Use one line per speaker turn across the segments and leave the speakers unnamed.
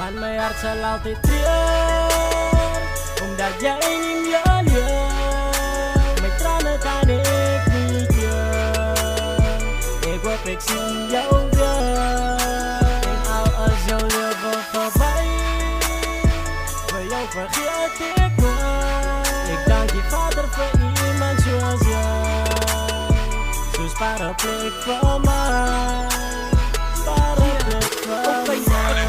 Want mijn hart zal altijd trillen, omdat jij niet meer leert. Mijn tranen kan ik niet keren. Ik hoop ik zie jou weer. En al als jouw leven voorbij, voor jou vergeet ik nooit. Ik dank je vader voor iemand zoals jij. Zo spaar een plek voor mij.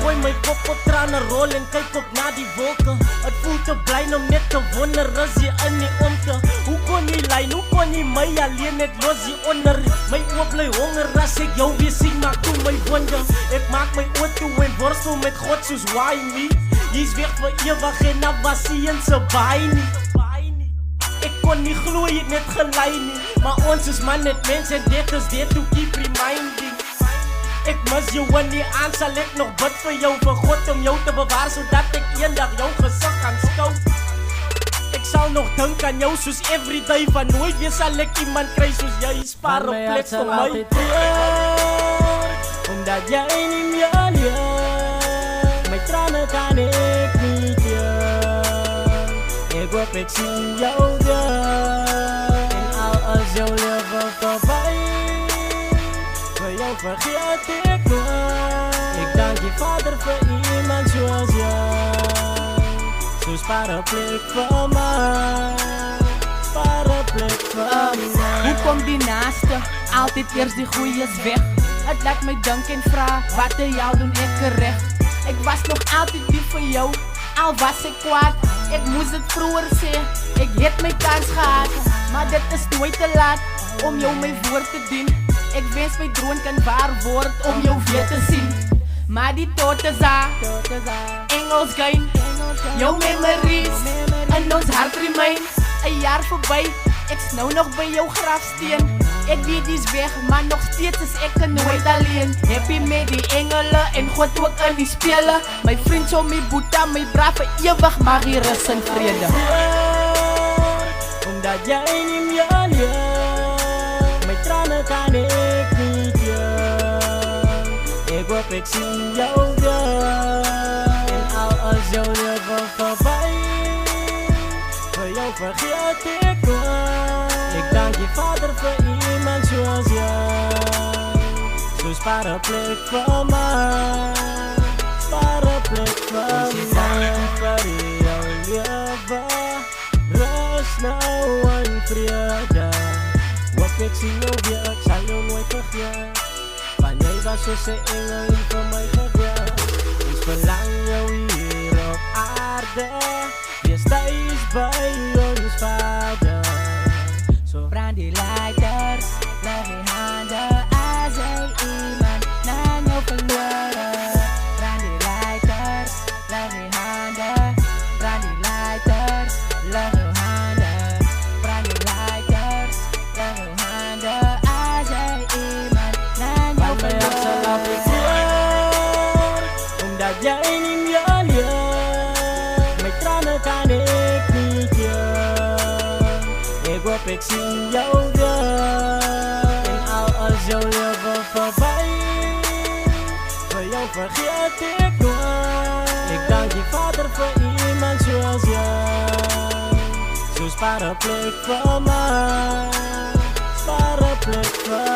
Gooi mijn kop op tranen rol en kijk op naar die wolken. Het voelt te blij om net te wonder als je in die omte. Hoe kon die lijn, hoe kon die mij alleen net los hier onder. Mijn oor bly honger als ik jou weer zie, maak toe my wonder. Ik maak my oor toe en worstel met God soos why me. Jy is weg vir ewig en nou was hy in sy baai nie. Ek kon nie glo jy het net gelei nie. Maar ons is man net mens en dit is dit to keep reminding. Ik mis jou in die aan, sal ek nog bid vir jou, vir God om jou te bewaar, zodat ek eendag jou gesig kan skou. Ek sal nog dink aan jou soos everyday, van nooit weer sal ek iemand kry soos jy, spaar op plek vir my. Omdat jy nie meer leer, my trane kan ek nie keer. Ek hoop ek sien jou weer, en al as jou leven voorbij, voor jou vergeet ik nooit. Ik dank je vader voor iemand zoals jij. Zo spaar een plek voor mij. Spaar een plek voor mij.
Hoe komt die naaste? Altijd eerst die goeies weg. Het laat mij denken en vraag, wat er jou doen ik gerecht. Ik was nog altijd lief voor jou, al was ik kwaad. Ik moest het vroeger zeggen, ik heb mijn kans gehad. Maar dit is nooit te laat, om jou mijn woord te dienen. Ik wens mijn droom kan waar worden om jou weer te zien. Maar die tot is daar, Engels game. Jouw memories in ons hart remain. Een jaar voorbij, ik snauw nog bij jouw grafsteen. Ik weet die is weg, maar nog steeds is ik nooit alleen. Happy met die engelen en God ook in die spelen. Mijn vriend zo, mijn boeta, mijn brave, eeuwig mag hier rust en vrede.
Omdat jij niet meer leert, mijn tranen kan ik niet keer. Ik hoop ik zie jou weer, en al als jouw leven voorbij, voor jou vergeet ik nooit. Ik dank je vader voor iemand zoals jij. Zo spaar een plek voor mij, spaar een plek voor mij. Voor jouw leven, rust nou en vrede. Hoop ik zie jou weer, ik zal jou nooit vergeten. Van jij was zoals een engel die voor mij gebeurt. Ik verlang jou hier op aarde, wees thuis bij ons vader.
Zo brand die lighters, leg je handen als hij iemand naar jou verloren. Brand die lighters, leg je handen, brand die lighters, leg je handen. Brand die lighters, leg je handen als hij iemand naar jou verloren.
Omdat jij niet meer leert, mijn tranen kan ik niet keer. Ik hoop ik zie jou weer, en al als jouw leven voorbij, voor jou vergeet ik nooit. Ik dank je vader voor iemand zoals jij. Zo spaar een plek voor mij, spaar een plek voor mij.